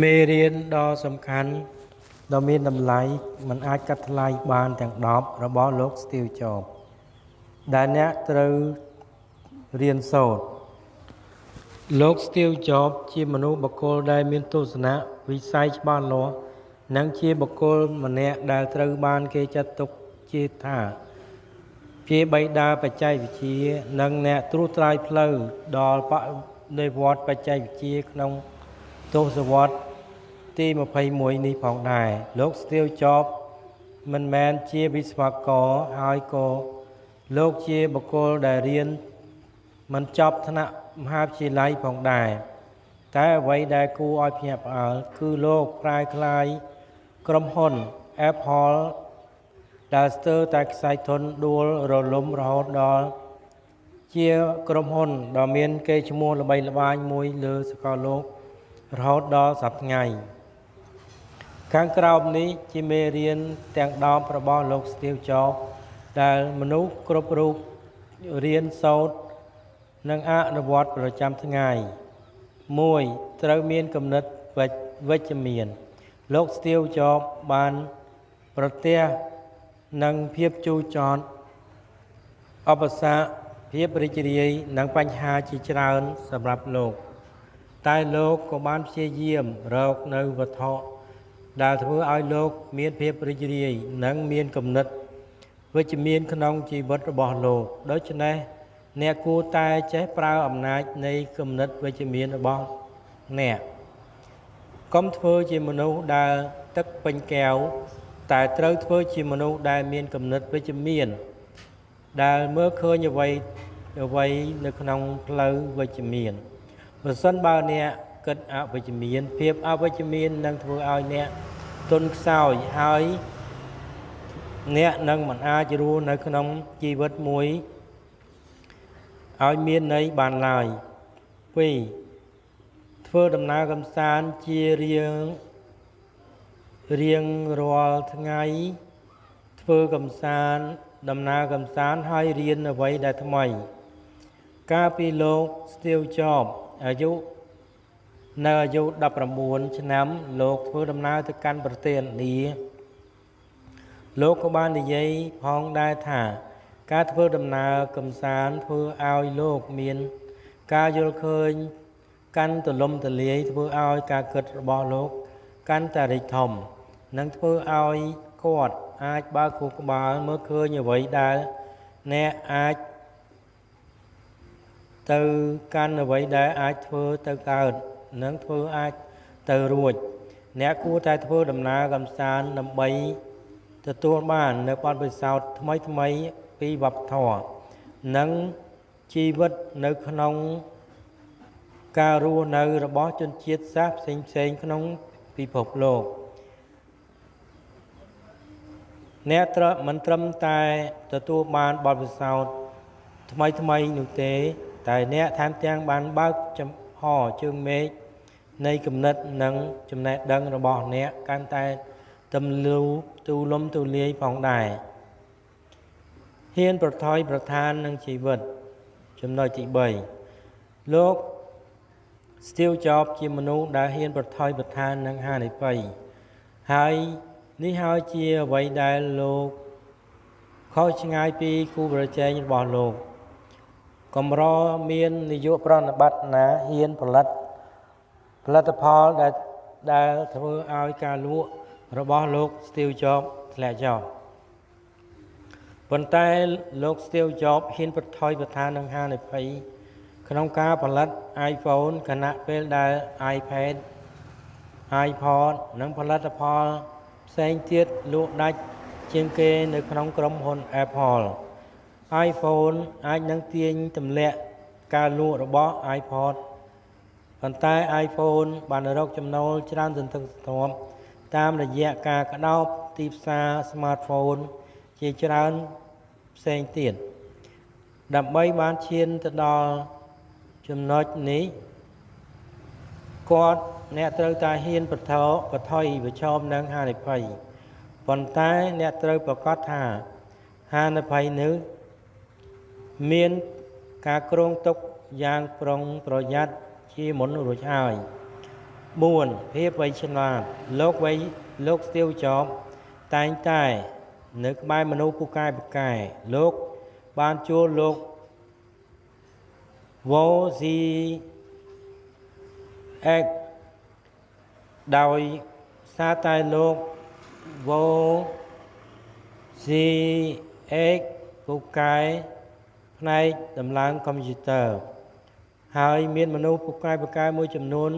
មេរៀនដ៏សំខាន់ដ៏មានតម្លៃមិនអាចកាត់ថ្លៃបានទាំង10របស់លោក Steve Jobs ដែលអ្នកត្រូវរៀនសូត្រលោក Steve Jobs ជាមនុស្សបុគ្គលដែលមានទស្សនៈវិស័យច្បាស់លាស់និងជាបុគ្គលម្នាក់ដែលត្រូវបានគេចាត់ទុកជាថាជាបិតាបច្ចេកវិទ្យានិងអ្នកត្រួសត្រាយផ្លូវដល់បដិវត្តន៍បច្ចេកវិទ្យាក្នុងទសវត្សរ៍ទី21នេះផងដែរលោក Steve Jobs មិនមែនជាវិស្វករហើយក៏លោកជាបុគ្គលដែលរៀនមិនចប់ថ្នាក់មហាវិទ្យាល័យផងដែរតែអ្វីដែលគួរឲ្យភ្ញាក់ផ្អើលគឺលោកប្រែក្លាយក្រុមហ៊ុន Apple ដែលស្ទើរតែខ្សែធនដួលរលំរហូតដល់ជាក្រុមហ៊ុនដ៏មានកេរ្តិ៍ឈ្មោះល្បីល្បាញមួយលើសកលលោករហូតដល់សប្តាហ៍ថ្ងៃខាងក្រោមនេះជាមេរៀនទាំង10របស់លោក Steve Jobs ដែលមនុស្សគ្រប់រូបរៀនសូត្រនិងអនុវត្តប្រចាំថ្ងៃ 1. ត្រូវមានគំនិតវិជ្ជមានលោក Steve Jobs បានប្រទះនឹងភាពជូរចត់ឧបសគ្គភាពរីករាយនិងបញ្ហាជាច្រើនសម្រាប់លោកតែលោកក៏បានព្យាយាមរកនៅវត្ថុដែលធ្វើឲ្យលោកមានភាពរីករាយនិងមានគំនិតវិជ្ជមានក្នុងជីវិតរបស់លោកដូច្នេះអ្នកគួរតែចេះប្រើអំណាចនៃគំនិតវិជ្ជមានរបស់អ្នកកុំធ្វើជាមនុស្សដែលទឹកពេញកែវតែត្រូវធ្វើជាមនុស្សដែលមានគំនិតវិជ្ជមានដែលមើលឃើញអ្វីនៅក្នុងផ្លូវវិជ្ជមានប្រសិនបើអ្នកគិតអវិជ្ជមានភាពអវិជ្ជមាននឹងធ្វើឲ្យអ្នកទន់ខ្សោយហើយអ្នកនឹងមិនអាចរស់នៅក្នុងជីវិតមួយឲ្យមានន័យបានឡើយ 2. ធ្វើដំណើរកម្សាន្តជារៀងរាល់ថ្ងៃធ្វើកម្សាន្តដំណើរកម្សាន្តហើយរៀនអ្វីដែលថ្មីកាលពីលោក Steve Jobs អាយុ19ឆ្នាំលោកធ្វើដំណើរទៅកាន់ប្រទេសឥណ្ឌាលោកក៏បាននិយាយផងដែរថាការធ្វើដំណើរកម្សាន្តធ្វើឲ្យលោកមានការយល់ឃើញកាន់ទូលំទូលាយធ្វើឲ្យការគិតរបស់លោកកាន់តែរីកធំនិងធ្វើឲ្យគាត់អាចបើកខួរក្បាលមើលឃើញអ្វីដែលអ្នកអាចទៅកាន់អ្វីដែលអាចធ្វើទៅកើតនិងធ្វើអាចទៅរួចអ្នកគួរតែធ្វើដំណើរកម្សាន្តដើម្បីទទួលបាននូវបទពិសោធន៍ថ្មីពីវប្បធម៌និងជីវិតនៅក្នុងការរស់នៅរបស់ជនជាតិសាសន៍ផ្សេងៗក្នុងពិភពលោកអ្នកមិនត្រឹមតែទទួលបានបទពិសោធន៍ថ្មីនោះទេតែអ្នកថែមទាំងបានបើកចំហជើងមេឃនៃគំនិតនិងចំណេះដឹងរបស់អ្នកកាន់តែទូលំទូលាយផងដែរហ៊ានប្រថុយប្រឋាននឹងជីវិតចំណុចទី3លោក Steve Jobs ជាមនុស្សដែលហ៊ានប្រថុយប្រឋាននឹងហានិភ័យហើយនេះហើយជាអ្វីដែលលោកខុសឆ្ងាយពីគូប្រជែងរបស់លោកកម្រមាននាយកប្រណិប័តណាហ៊ានផលិតផលដែលធ្វើឲ្យការលក់របស់លោក Steve Jobs ធ្លាក់ចុះប៉ុន្តែលោក Steve Jobs ហ៊ានប្រថុយប្រឋាននឹងហានិភ័យក្នុងការផលិត iPhone ខណៈពេលដែល iPad iPod និងផលិតផលផ្សេងទៀតលក់ដាច់ជាងគេនៅក្នុងក្រុមហ៊ុន Apple iPhone អាចនឹងទាញទម្លាក់ការលក់របស់ iPod ប៉ុន្តែ iPhone បានរកចំណូលច្រើនសន្ធឹកសន្ធាប់តាមរយៈការក្តោបទីផ្សារ Smartphone ជាច្រើនផ្សេងទៀតដើម្បីបានឈានទៅដល់ចំណុចនេះអ្នកត្រូវតែហ៊ានប្រថុយប្រឈមនឹងហានិភ័យប៉ុន្តែអ្នកត្រូវប្រកាសថាហានិភ័យនេះមានការគ្រោងទុកយ៉ាងប្រុងប្រយ័ត្នជាមុនរួចហើយ 4. ភាពវៃឆ្លាតលោកស្ទៀវចប់តែងតែនៅក្បែរមនុស្សពូកែពូកែលោកបានជួលលោកវ៉ូស៊ីអេកដោយសារតែលោកវ៉ូស៊ីអេកពូកែផ្នែកដំឡើងកុំព្យូទ័រហើយមានមនុស្សពូកែមួយចំនួន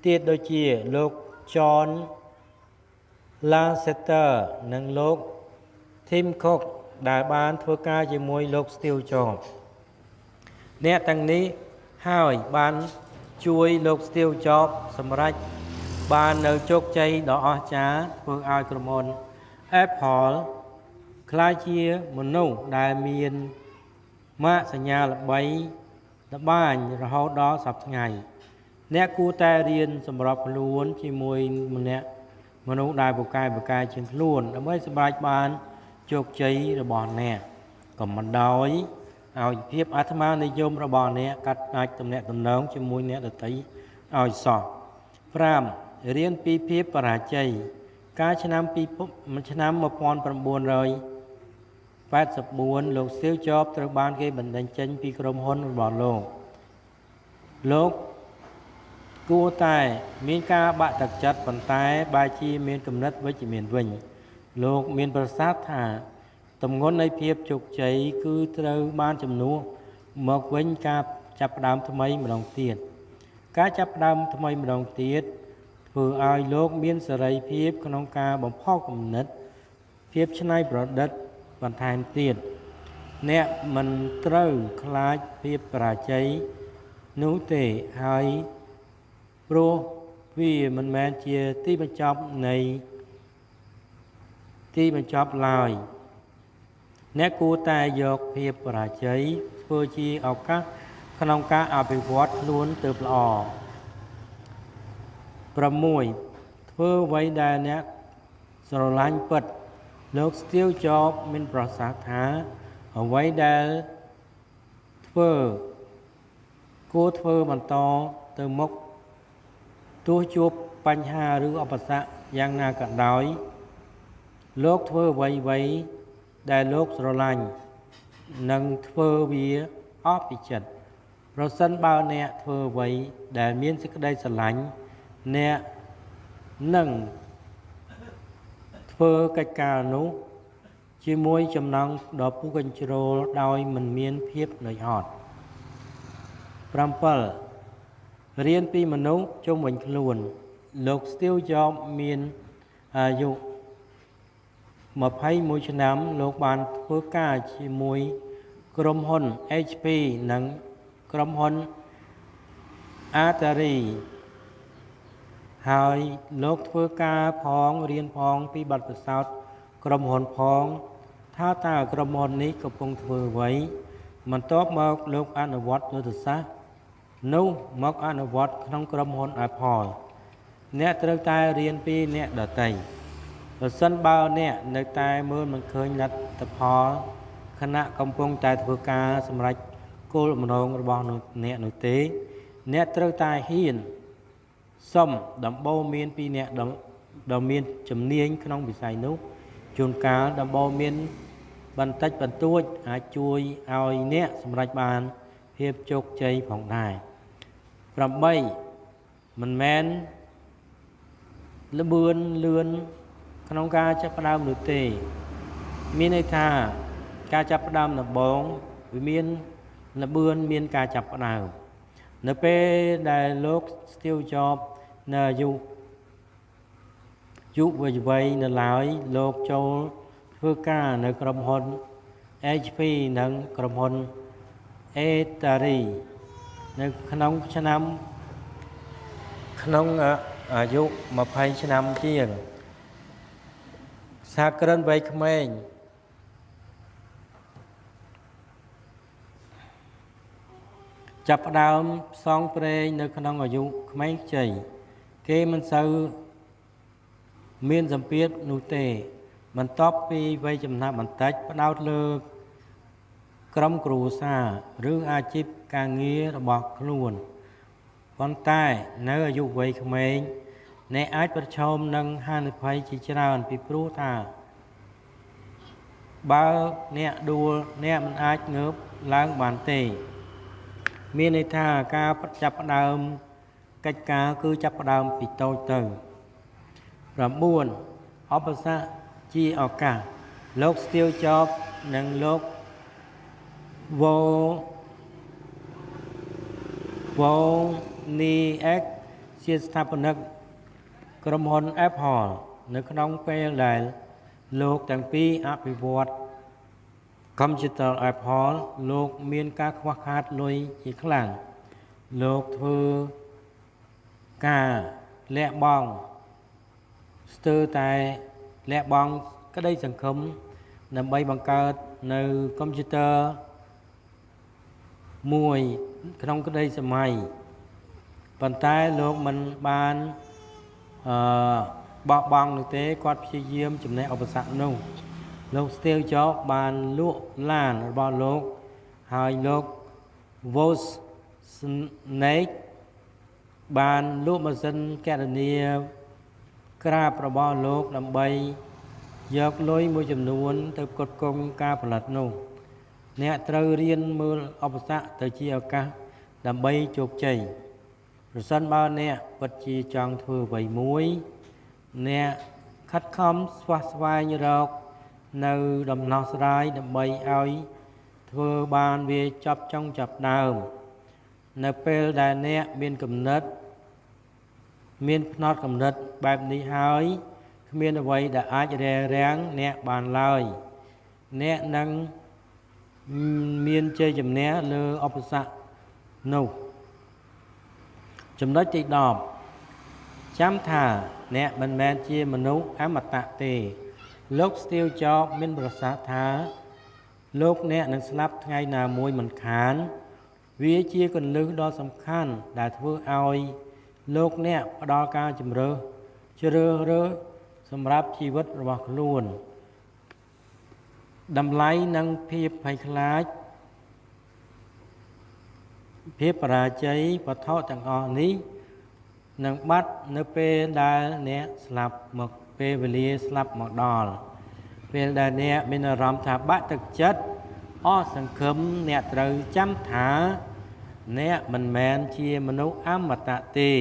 ទៀតដូចជាលោក John Lasseter និងលោក Tim Cook ដែលបានធ្វើការជាមួយលោក Steve Jobs អ្នកទាំងនេះហើយបានជួយលោក Steve Jobs សម្រេចបាននៅជោគជ័យដ៏អស្ចារ្យធ្វើឲ្យក្រុមហ៊ុន Apple ក្លាយជាមនុស្សដែលមានម៉ាកសញ្ញាល្បីល្បាញរហូតដល់សព្វថ្ងៃអ្នកគួរតែរៀនសម្របខ្លួនជាមួយមនុស្សដែលពូកែជាងខ្លួនដើម្បីសម្រេចបានជោគជ័យរបស់អ្នកកុំបណ្ដោយឲ្យភាពអាត្មានិយមរបស់អ្នកកាត់ផ្តាច់ទំនាក់ទំនងជាមួយអ្នកដទៃឲ្យសោះ 5. រៀនពីភាពបរាជ័យកាលឆ្នាំ1984លោក Steve Jobs ត្រូវបានគេបណ្តេញចេញពីក្រុមហ៊ុនរបស់លោកគួរតែមានការបាក់ទឹកចិត្តប៉ុន្តែបែរជាមានគំនិតវិជ្ជមានវិញលោកមានប្រសាសន៍ថាទម្ងន់នៃភាពជោគជ័យគឺត្រូវបានជំនួសមកវិញការចាប់ផ្ដើមថ្មីម្ដងទៀតការចាប់ផ្ដើមថ្មីម្ដងទៀតធ្វើឲ្យលោកមានសេរីភាពក្នុងការបំផុសគំនិតភាពច្នៃប្រឌិតបន្ថែមទៀតអ្នកមិនត្រូវខ្លាចភាពបរាជ័យនោះទេហើយព្រោះវាមិនមែនជាទីបញ្ចប់ឡើយអ្នកគួរតែយកភាពបរាជ័យធ្វើជាឱកាសក្នុងការអភិវឌ្ឍខ្លួនទៅល្អ 6. ធ្វើអ្វីដែលអ្នកស្រឡាញ់ពិតលោក Steve Jobs មានប្រសាសន៍ថាអ្វីដែលគួរធ្វើបន្តទៅមុខទោះជួបបញ្ហាឬឧបសគ្គយ៉ាងណាក៏ដោយលោកធ្វើអ្វីដែលលោកស្រឡាញ់និងធ្វើវាអស់ពីចិត្តប្រសិនបើអ្នកធ្វើអ្វីដែលមានសេចក្តីស្រឡាញ់អ្នកនឹងធ្វើកិច្ចការនោះជាមួយចំណង់ដ៏ពុះកញ្ជ្រោលដោយមិនមានភាពនឿយហត់ 7. រៀនពីមនុស្សជុំវិញខ្លួនលោក Steve Jobs មានអាយុ21ឆ្នាំលោកបានធ្វើការជាមួយក្រុមហ៊ុន HP និងក្រុមហ៊ុន Atari ហើយលោកធ្វើការផងរៀនផងពីបទពិសោធន៍ក្រុមហ៊ុនផងថាតើក្រុមហ៊ុននេះកំពុងធ្វើអ្វីបន្ទាប់មកលោកអនុវត្តយុទ្ធសាស្ត្រនោះមកអនុវត្តក្នុងក្រុមហ៊ុន Apple អ្នកត្រូវតែរៀនពីអ្នកដទៃប្រសិនបើអ្នកនៅតែមើលមិនឃើញលទ្ធផលខណៈកំពុងតែធ្វើការសម្រេចគោលបំណងរបស់អ្នកនោះទេអ្នកត្រូវតែហ៊ានសុំដំបូន្មានពីអ្នកដ៏មានជំនាញក្នុងវិស័យនោះជួនកាលដំបូន្មានបន្តិចបន្តួចអាចជួយឲ្យអ្នកសម្រេចបានភាពជោគជ័យផងដែរ 8. មិនមែនល្បឿនលឿនក្នុងការចាប់ផ្ដើមនោះទេមានន័យថាការចាប់ផ្ដើមដំបូងវាមានល្បឿនមានការចាប់ផ្ដើមនៅពេលដែលលោក Steve Jobs នៅអាយុវ័យនៅឡើយលោកចូលធ្វើការនៅក្រុមហ៊ុន HP និងក្រុមហ៊ុន Atari នៅក្នុងអាយុ20ឆ្នាំជាងសហគ្រិនវ័យក្មេងចាប់ផ្ដើមផ្សងព្រេងនៅក្នុងអាយុក្មេងខ្ចីគេមិនសូវមានសម្ពាធនោះទេបន្ទាប់ពីវ័យចំណាស់បន្តិចផ្ដោតលើក្រុមគ្រួសារឬអាជីពការងាររបស់ខ្លួន ប៉ុន្តែនៅអាយុវ័យក្មេងអ្នកអាចប្រឈមនឹងហានិភ័យជាច្រើនពីព្រោះថាបើអ្នកដួលអ្នកមិនអាចងើបឡើងបានទេមានន័យថាការចាប់ផ្ដើមកិច្ចការគឺចាប់ផ្ដើមពីតូចទៅ9ឧបសគ្គជាឱកាសលោក Steve Jobs និងលោក Wozniak ជាស្ថាបនិកក្រុមហ៊ុន Apple នៅក្នុងពេលដែលលោកទាំងពីរអភិវឌ្ឍកុំព្យូទ័រ Apple លោកមានការខ្វះខាតលុយជាខ្លាំងលោកធ្វើការលះបង់ស្ទើរតែលះបង់ក្តីសង្ឃឹមដើម្បីបង្កើតនៅកុំព្យូទ័រមួយក្នុងក្តីសម័យប៉ុន្តែលោកមិនបានបោះបង់នោះទេគាត់ព្យាយាមជំនះឧបសគ្គនោះលោក Steve Jobs បានលក់ឡានរបស់លោកហើយលោក Wozniak បានលក់ម៉ាស៊ីនគណនាក្រាបរបស់លោកដើម្បីយកលុយមួយចំនួនទៅផ្គត់ផ្គង់ការផលិតនោះអ្នកត្រូវរៀនមើលឧបសគ្គទៅជាឱកាសដើម្បីជោគជ័យប្រសិនបើអ្នកពិតជាចង់ធ្វើអ្វីមួយអ្នកខិតខំស្វះស្វែងរកនៅដំណោះស្រាយដើម្បីឲ្យធ្វើបានវាចប់ចុងចាប់ដើមនៅពេលដែលអ្នកមានគំនិតមានផ្នត់គំនិតបែបនេះហើយគ្មានអ្វីដែលអាចរាំងអ្នកបានឡើយអ្នកនឹងមានជ័យជំនះលើឧបសគ្គនោះចំណុចទី10ចាំថាអ្នកមិនមែនជាមនុស្សអមតៈទេលោក Steve Jobs មានប្រសាសន៍ថាលោកអ្នកនឹងស្លាប់ថ្ងៃណាមួយមិនខានវាជាគន្លឹះដ៏សំខាន់ដែលធ្វើឲ្យលោកអ្នកផ្ដល់ការជ្រើសរើសសម្រាប់ជីវិតរបស់ខ្លួនតម្លៃនិងភាពភ័យខ្លាចភាពបរាជ័យវត្ថុទាំងអស់នេះនឹងបាត់នៅពេលដែលអ្នកស្លាប់មកពេលវេលាស្លាប់មកដល់ពេលដែលអ្នកមានអារម្មណ៍ថាបាក់ទឹកចិត្តអស់សង្ឃឹមអ្នកត្រូវចាំថាអ្នកមិនមែនជាមនុស្សអមតៈទេ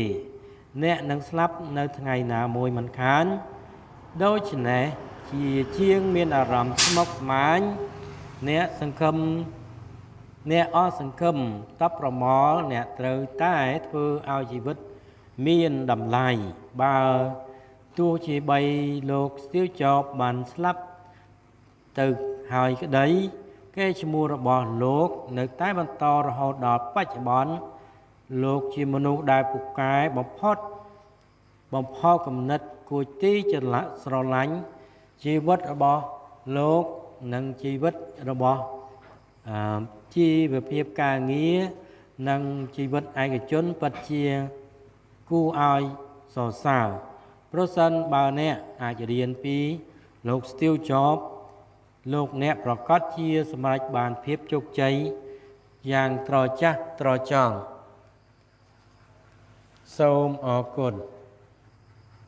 អ្នកនឹងស្លាប់នៅថ្ងៃណាមួយមិនខានដូច្នេះជាងមានអារម្មណ៍ស្មុគស្មាញអ្នកសង្ឃឹមអ្នកអស់សង្ឃឹមតបប្រមល់អ្នកត្រូវតែធ្វើឲ្យជីវិតមានតម្លៃបើទោះជាបីលោក Steve Jobs បានស្លាប់ទៅហើយក្តីកេរ្តិ៍ឈ្មោះរបស់លោកនៅតែបន្តរហូតដល់បច្ចុប្បន្នលោកជាមនុស្សដែលពូកែបំផុតគំនិតគួរទីច្រឡះស្រឡាញ់ជីវិតរបស់លោកនិងជីវិតរបស់ជីវភាពការងារនិងជីវិតឯកជនពិតជាគួរឲ្យសរសើរប្រសិនបើអ្នកអាចរៀនពីលោក Steve Jobs លោកអ្នកប្រកាសជាសម្រេចបានភាពជោគជ័យយ៉ាងត្រចះត្រចង់សូមអរគុណ